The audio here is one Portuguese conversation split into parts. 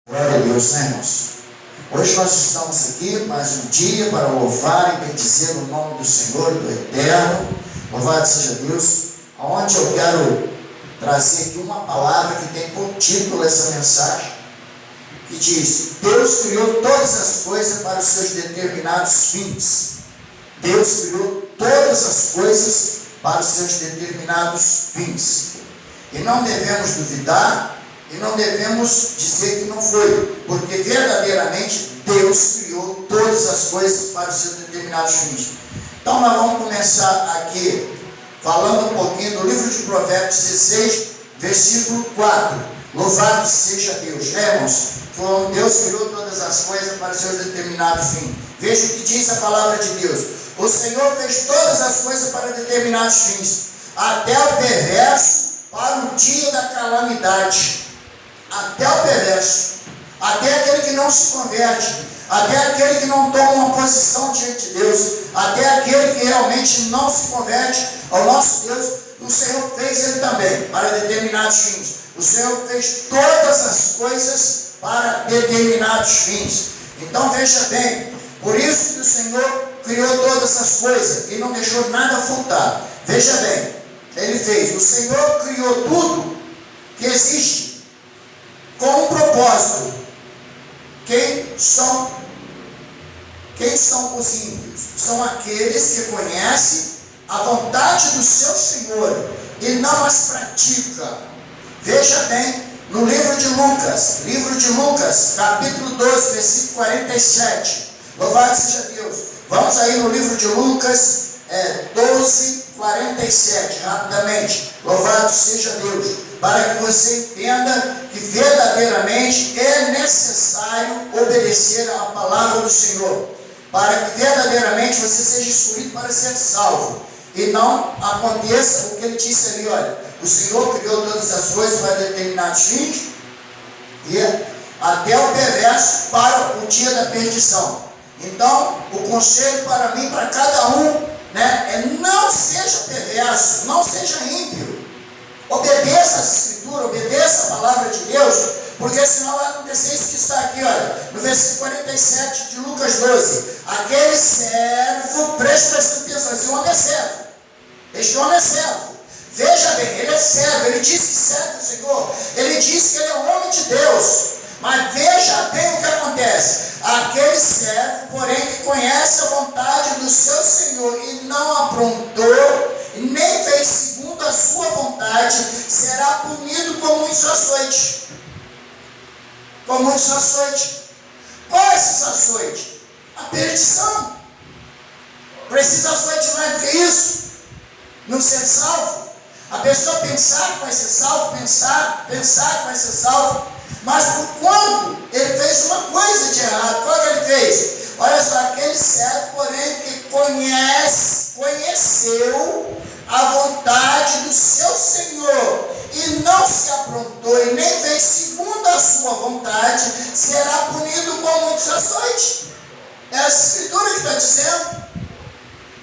Glória a Deus, né, irmãos? Hoje nós estamos aqui mais um dia para louvar e bendizer o nome do Senhor, do Eterno. Louvado seja Deus. Onde eu quero trazer aqui uma palavra que tem por título essa mensagem, que diz: Deus criou todas as coisas para os seus determinados fins. Deus criou todas as coisas para os seus determinados fins. E não devemos duvidar, e não devemos dizer que não foi, porque verdadeiramente Deus criou todas as coisas para os seus determinados fins. Então nós vamos começar aqui falando um pouquinho do livro de Provérbios 16, versículo 4. Louvado seja Deus, né, irmãos? Deus criou todas as coisas para os seus determinados fins. Veja o que diz a palavra de Deus: o Senhor fez todas as coisas para determinados fins, até o perverso para o dia da calamidade. Até o perverso, até aquele que não se converte, até aquele que não toma uma posição diante de Deus, até aquele que realmente não se converte ao nosso Deus, o Senhor fez ele também para determinados fins. O Senhor fez todas as coisas para determinados fins. Então veja bem, por isso que o Senhor criou todas as coisas e não deixou nada faltar. Veja bem, ele fez, o Senhor criou tudo que existe com um propósito. Quem são os ímpios? São aqueles que conhecem a vontade do seu Senhor e não as praticam. Veja bem, no livro de Lucas, capítulo 12, versículo 47. Louvado seja Deus. Vamos aí no livro de Lucas 12, 47, rapidamente. Louvado seja Deus, para que você entenda que verdadeiramente é necessário obedecer à palavra do Senhor, para que verdadeiramente você seja escolhido para ser salvo, e não aconteça o que ele disse ali: olha, o Senhor criou todas as coisas para determinados fins, e até o perverso para o dia da perdição. Então, o conselho para mim, para cada um, é não seja perverso, não seja ímpio. Obedeça a Escritura, obedeça a palavra de Deus, porque senão vai acontecer isso que está aqui, olha, no versículo 47 de Lucas 12. Aquele servo, preste atenção, esse homem é servo. Este homem é servo. Veja bem, ele é servo, ele diz que serve o Senhor, ele diz que ele é homem de Deus. Mas veja bem o que acontece. Aquele servo, porém, que conhece a vontade do seu Senhor e não aprontou, e nem fez segundo a sua vontade, será punido com muitos açoites. Com muitos açoites. Qual é esse açoite? A perdição. Precisa açoite mais do que isso? Não ser salvo? A pessoa pensar que vai ser salvo, pensar que vai ser salvo, mas por quando ele fez uma coisa de errado, qual que ele fez? Olha só, aquele servo, porém, que conheceu a vontade do seu Senhor e não se aprontou e nem fez segundo a sua vontade, será punido com muitos açoites. É essa Escritura que está dizendo.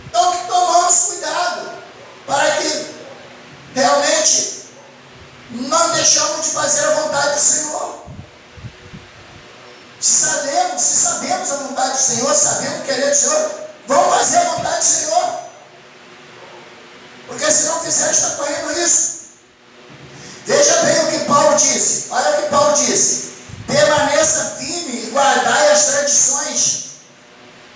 Então que tomamos cuidado para que realmente não deixamos de fazer a vontade do Senhor. Se sabemos a vontade do Senhor, sabemos querer do Senhor, vamos fazer a vontade do Senhor. Porque se não fizer, está correndo risco. Veja bem o que Paulo disse. Olha o que Paulo disse: permaneça firme e guardai as tradições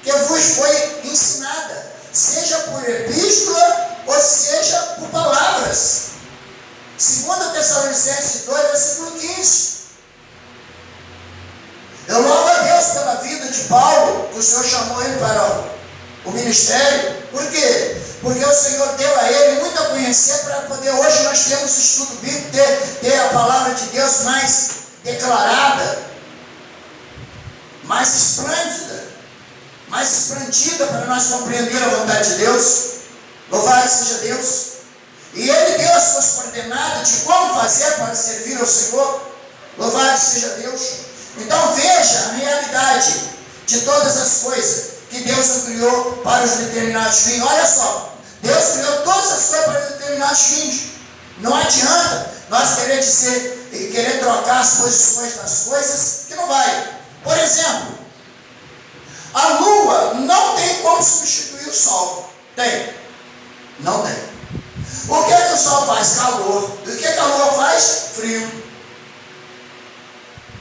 que vos foi ensinada, seja por epístola ou seja por palavras. 2 Tessalonicenses 2, versículo 15. Eu louvo a Deus pela vida de Paulo, que o Senhor chamou ele para o ministério. Por quê? Porque o Senhor deu a ele muito a conhecer para poder, hoje nós temos o estudo bíblico, ter a palavra de Deus mais declarada, mais esplêndida, mais expandida para nós compreender a vontade de Deus. Louvado seja Deus. E ele deu as suas coordenadas de como fazer para servir ao Senhor. Louvado seja Deus. Então veja a realidade de todas as coisas que Deus criou para os determinados fins. Olha só, Deus criou todas as coisas para determinados fins. Não adianta nós querer trocar as posições das coisas, que que não vai. Por exemplo, a lua não tem como substituir o sol. Tem? Não tem. O que é que o sol faz? Calor. E o que é que a lua faz? Frio.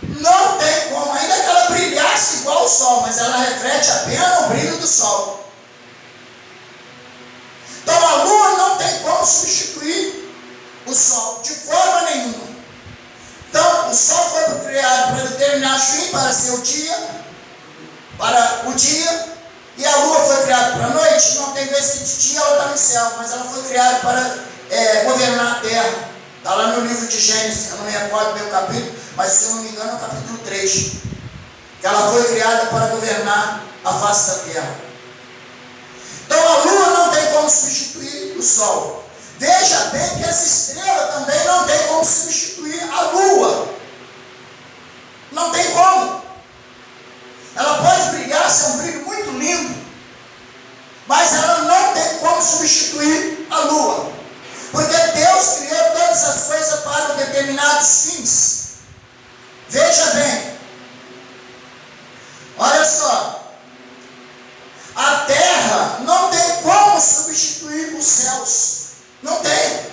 Não tem como, ainda que ela brilhasse igual o sol, mas ela reflete apenas o brilho do sol. Então a lua não tem como substituir o sol, de forma nenhuma. Então o sol foi criado para determinar fim, para ser o dia, e a lua foi criada para a noite. Não tem vez que de dia ela está no céu, mas ela foi criada para governar a terra. Está lá no livro de Gênesis, eu não me recordo bem o capítulo, mas se eu não me engano é o capítulo 3, que ela foi criada para governar a face da terra. Então a lua não tem como substituir o sol. Veja bem que essa estrela também não tem como substituir a lua. Não tem como. Ela pode brilhar, ser um brilho muito lindo, mas ela não tem como substituir a lua. Porque Deus criou todas as coisas para determinados fins. Veja bem. Olha só. A terra não tem como substituir os céus. Não tem.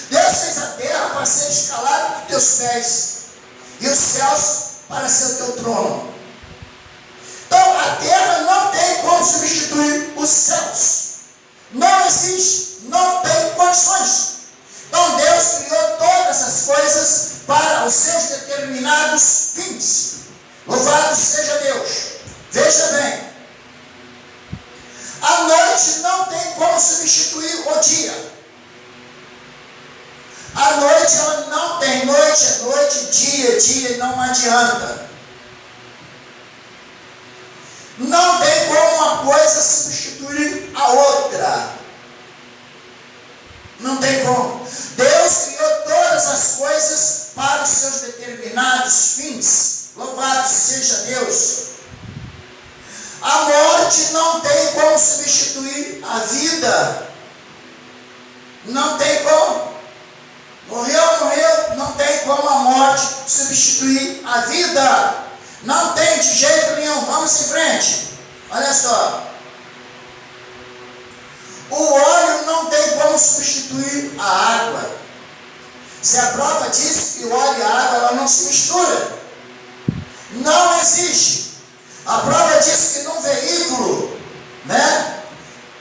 Deus fez a terra para ser escalada dos teus pés, e os céus para ser o teu trono. Então a terra não tem como substituir os céus. Não existe, não tem condições. Então Deus criou todas as coisas para os seus determinados fins. Louvado seja Deus. Veja bem, a noite não tem como substituir o dia. A noite ela não tem, noite é noite, dia não adianta. Não tem como uma coisa substituir a outra. Não tem como. Deus criou todas as coisas para os seus determinados fins. Louvado seja Deus. A morte não tem como substituir a vida. Não tem como. Morreu, não tem como a morte substituir a vida. Não tem de jeito nenhum. Vamos em frente. Olha só. O óleo não tem como substituir a água. Se a prova diz que o óleo e a água ela não se misturam, não existe. A prova diz que num veículo,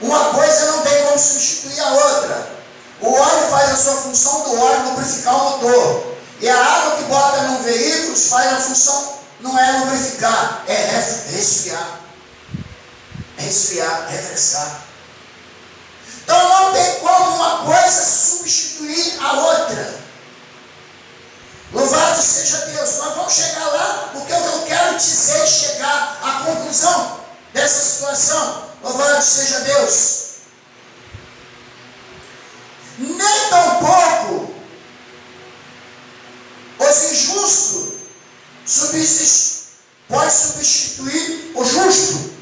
uma coisa não tem como substituir a outra. O óleo faz a sua função do óleo lubrificar o motor, e a água que bota num veículo faz a função, não é lubrificar, é resfriar, refrescar. Então não tem como uma coisa substituir a outra. Louvado seja Deus. Nós vamos chegar lá, porque o que eu quero dizer é chegar à conclusão dessa situação. Louvado seja Deus. Nem tampouco os injustos pode substituir o justo.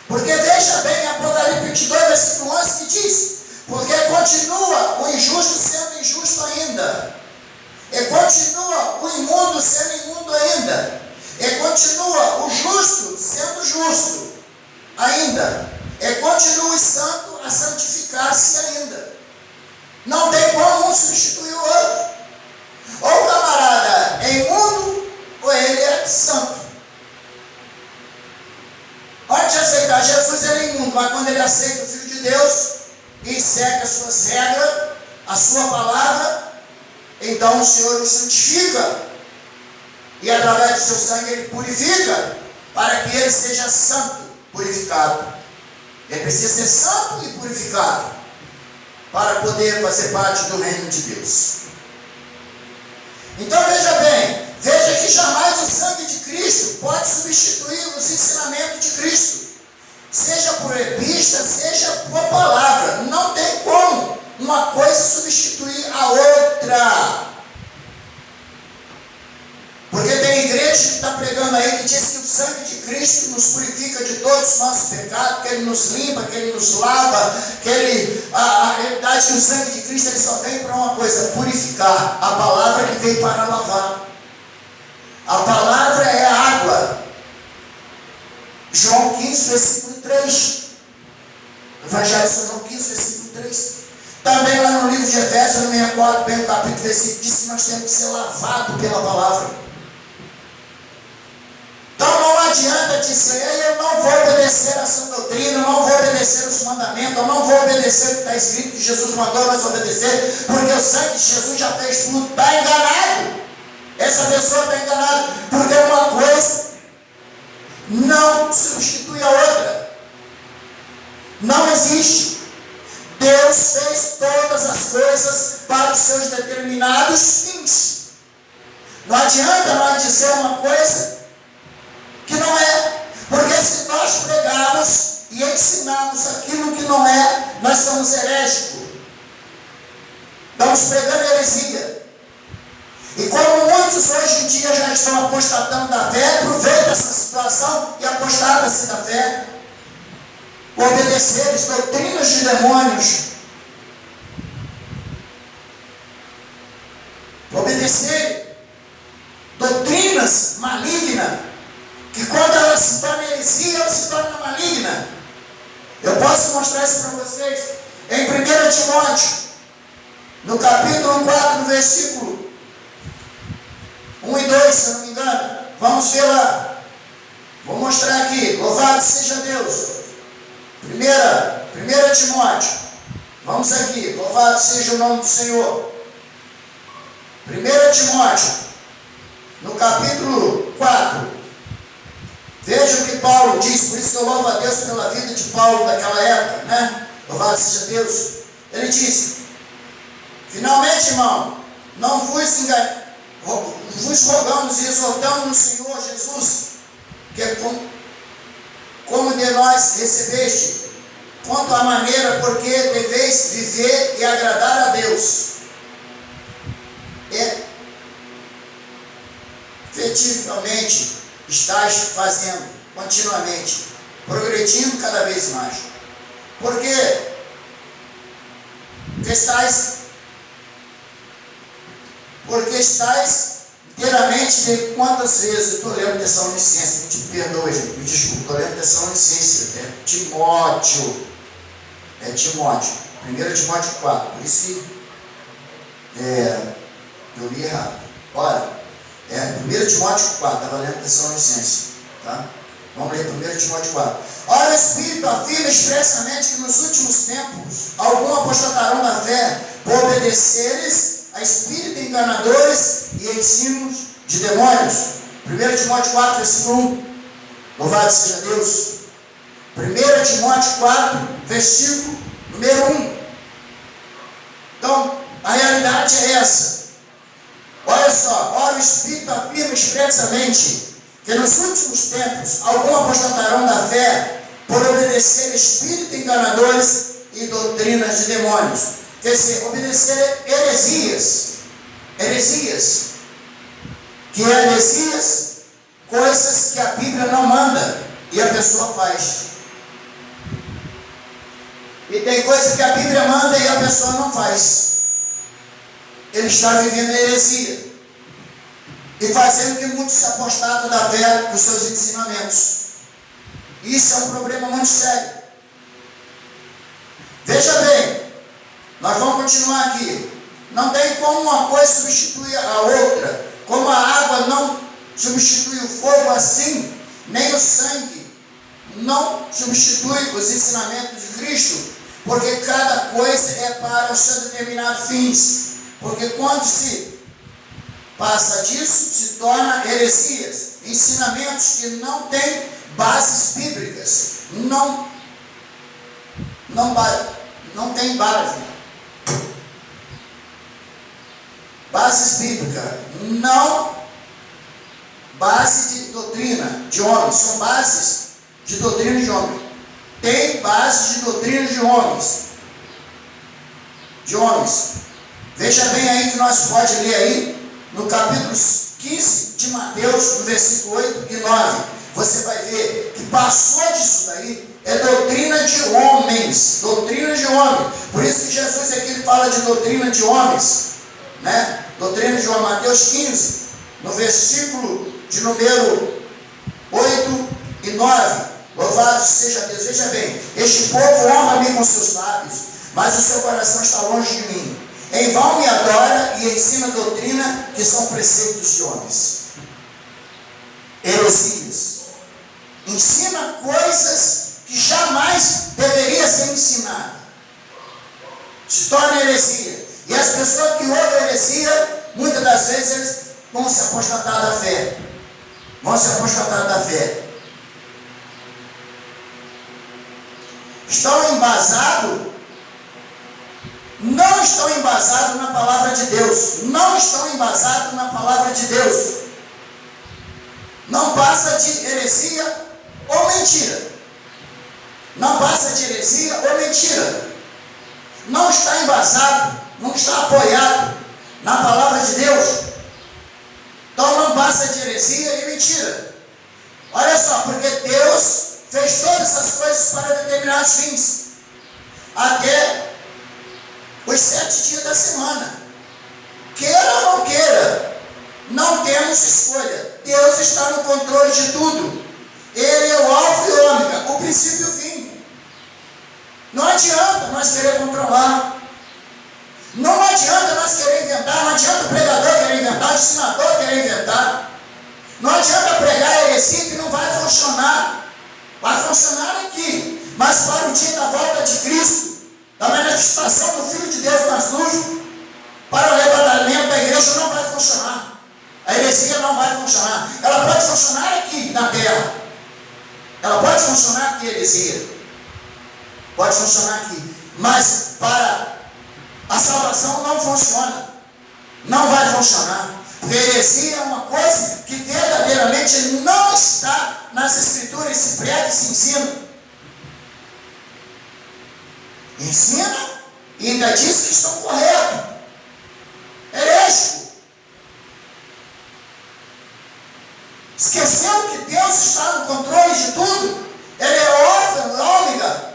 Porque veja bem, Apocalipse 22, versículo 11, que diz: porque continua o injusto sendo injusto ainda, e continua o imundo sendo imundo ainda, e continua o justo sendo justo ainda, e continua o santo a santificar-se ainda. Não tem como um substituir o outro. Ou o camarada é imundo, ou ele é santo. Antes de aceitar Jesus, ele é imundo, mas quando ele aceita o Filho de Deus e segue as suas regras, a sua palavra, então o Senhor o santifica, e através do seu sangue ele purifica, para que ele seja santo, purificado. Ele precisa ser santo e purificado para poder fazer parte do reino de Deus. Então veja bem, veja que jamais o sangue de Cristo pode substituir os ensinamentos de Cristo, seja por epístola, seja por palavra. Não tem como uma coisa substituir a outra. Porque tem igreja que está pregando aí que diz que o sangue de Cristo nos purifica de todos os nossos pecados, que Ele nos limpa, que Ele nos lava, que a realidade que o sangue de Cristo ele só vem para uma coisa: purificar. A palavra que veio para lavar. A palavra é a versículo 3. Evangelho de São João 15, versículo 3. Também lá no livro de Efésios, eu não me recordo bem o capítulo, versículo, diz que nós temos que ser lavados pela palavra. Então não adianta dizer, eu não vou obedecer a essa doutrina, eu não vou obedecer os mandamentos, eu não vou obedecer o que está escrito que Jesus mandou nós obedecer, porque eu sei que Jesus já fez tudo. Está enganado. Essa pessoa está enganada, porque uma coisa não substitui a outra. Não existe. Deus fez todas as coisas para os seus determinados fins. Não adianta nós dizer uma coisa que não é, porque se nós pregarmos e ensinarmos aquilo que não é, nós somos herégicos. Estamos pregando heresia. E como muitos hoje em dia já estão apostatando da fé, aproveita essa situação e apostata-se da fé. Obedecer as doutrinas de demônios. Obedecer doutrinas malignas, que quando elas se tornam heresia, elas se tornam malignas. Eu posso mostrar isso para vocês em 1 Timóteo, no capítulo 4, no versículo 1 e 2, se eu não me engano. Vamos ver lá. Vou mostrar aqui. Louvado seja Deus. 1 Timóteo. Vamos aqui. Louvado seja o nome do Senhor. 1 Timóteo, no capítulo 4. Veja o que Paulo diz. Por isso que eu louvo a Deus pela vida de Paulo daquela época, né? Louvado seja Deus. Ele diz: finalmente, irmão, não vos enganemos, vos rogamos e exortamos no Senhor Jesus, que como de nós recebeste, quanto à maneira porque deveis viver e agradar a Deus. Efetivamente estás fazendo continuamente, progredindo cada vez mais. Porque estás inteiramente de quantas vezes, eu estou lendo Tessalonicenses, me perdoe, gente, me desculpe, estou lendo Tessalonicenses, é Timóteo, 1 Timóteo 4, por isso que eu li errado. Olha, 1 Timóteo 4, estava lendo Tessalonicenses, tá? Vamos ler 1 Timóteo 4. Ora, o Espírito afirma expressamente que nos últimos tempos alguns apostatarão da fé por obedeceres a espíritos enganadores e ensinos de demônios. 1 Timóteo 4, versículo 1. Louvado seja Deus. 1 Timóteo 4, versículo número 1. Então, a realidade é essa. Olha só, ora, o Espírito afirma expressamente que nos últimos tempos alguns apostatarão da fé por obedecer espíritos enganadores e doutrinas de demônios. Quer dizer, obedecer heresias, que heresias, coisas que a Bíblia não manda e a pessoa faz. E tem coisa que a Bíblia manda e a pessoa não faz. Ele está vivendo a heresia e fazendo que muitos se apostatam da fé dos seus ensinamentos. Isso é um problema muito sério. Veja bem, nós vamos continuar aqui. Não tem como uma coisa substituir a outra. Como a água não substitui o fogo, assim, nem o sangue não substitui os ensinamentos de Cristo. Porque cada coisa é para o seu determinado fins. Porque quando se passa disso, se torna heresias, ensinamentos que não têm bases bíblicas. Não tem base. Bases bíblicas, não base de doutrina de homens, são bases de doutrina de homens. Tem base de doutrina de homens. Veja bem aí que nós pode ler aí no capítulo 15 de Mateus, no versículo 8 e 9. Você vai ver que passou disso daí, é doutrina de homens. Doutrina de homens. Por isso que Jesus aqui fala de doutrina de homens, né? Doutrina de homens, Mateus 15, no versículo de número 8 e 9. Louvado seja Deus. Veja bem, este povo honra-me com seus lábios, mas o seu coração está longe de mim. Em vão me adora e ensina doutrina que são preceitos de homens. Heresias. Ensina coisas que jamais deveria ser ensinada. Se torna heresia. E as pessoas que ouvem heresia, muitas das vezes eles vão se apostatar da fé. Vão se apostatar da fé. Estão embasados, não estão embasados na palavra de Deus. Não estão embasados na palavra de Deus. Não passa de heresia ou mentira. Não passa de heresia ou mentira. Não está embasado, não está apoiado na palavra de Deus. Então não passa de heresia e mentira. Olha só, porque Deus fez todas essas coisas para determinados fins. Até os 7 dias da semana. Queira ou não queira, não temos escolha. Deus está no controle de tudo. Ele é o alfa e o ômega, o princípio e o fim. Não adianta nós querer controlar. Não adianta nós querer inventar. Não adianta o pregador querer inventar, o ensinador querer inventar. Não adianta pregar heresia que não vai funcionar. Vai funcionar aqui, mas para o dia da volta de Cristo, da manifestação do Filho de Deus nas nuvens, para o arrebatamento da igreja não vai funcionar. A heresia não vai funcionar. Ela pode funcionar aqui na terra. Ela pode funcionar aqui, a heresia. Pode funcionar aqui. Mas para a salvação não funciona. Não vai funcionar. Porque a heresia é uma coisa que verdadeiramente não está nas Escrituras, se prega e se ensina. Ensina e ainda diz que estão corretos. Herético. Esqueceu que Deus está no controle de tudo. Ele é o alfa e o ômega.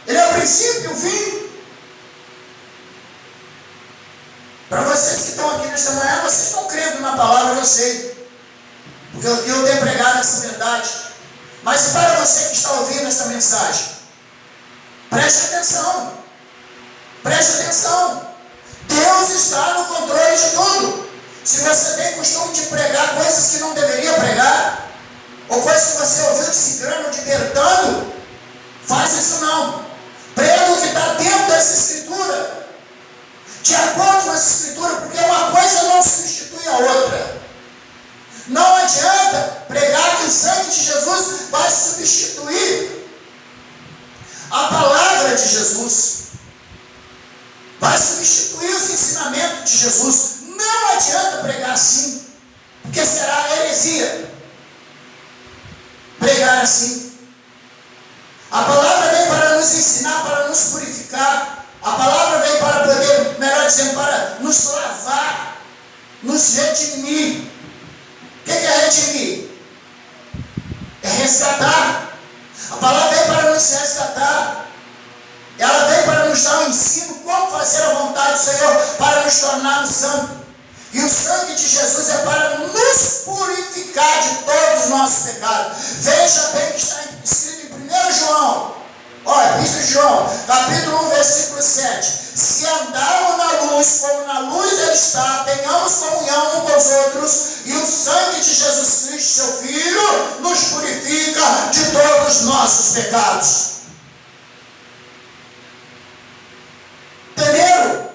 Ele é o princípio e o fim. Para vocês que estão aqui nesta manhã, vocês estão crendo na palavra, eu sei. Porque eu tenho pregado essa verdade. Mas para você que está ouvindo essa mensagem, preste atenção. Preste atenção. Deus está no controle de tudo. Se você tem costume de pregar coisas que não deveria pregar, ou coisas que você ouviu de cigano ou de bertano, faça isso não. Prega o que está dentro dessa escritura. De acordo com essa escritura, porque uma coisa não substitui a outra. Não adianta pregar que o sangue de Jesus vai substituir a palavra de Jesus. Vai substituir os ensinamentos de Jesus. Não adianta pregar assim, porque será heresia. Pregar assim. A palavra vem para nos ensinar, para nos purificar. A palavra vem para poder, melhor dizendo, para nos lavar, nos redimir. O que é redimir? É resgatar. A palavra vem para nos resgatar. Ela vem para nos dar um ensino como fazer a vontade do Senhor, para nos tornarmos santos. E o sangue de Jesus é para nos purificar de todos os nossos pecados. Veja bem que está escrito em 1 João. Olha, Epístola de João, capítulo 1, versículo 7. Se andarmos na luz, como na luz Ele está, tenhamos comunhão uns com os outros, e o sangue de Jesus Cristo, seu Filho, nos purifica de todos os nossos pecados. Entenderam?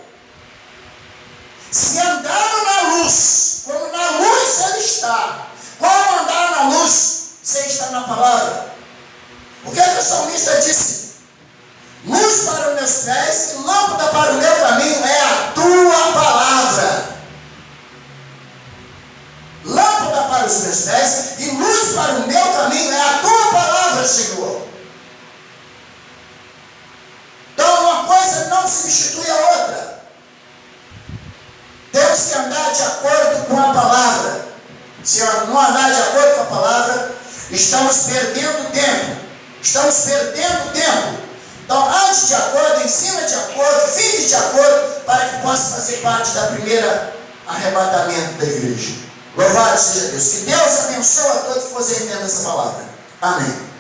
Se andaram na luz, como na luz Ele está. Como andar na luz sem estar na palavra? O que o salmista disse? Luz para os meus pés e lâmpada para o meu caminho é a tua palavra. Lâmpada para os meus pés e luz para o meu caminho é a tua palavra, Senhor. Então uma coisa não substitui a outra. Temos que andar de acordo com a palavra. Se não andar de acordo com a palavra, estamos perdendo tempo. Estamos perdendo tempo. Então, ande de acordo, ensina de acordo, fique de acordo, para que possa fazer parte da primeira arrebatamento da igreja. Louvado seja Deus. Que Deus abençoe a todos que você entenda essa palavra. Amém.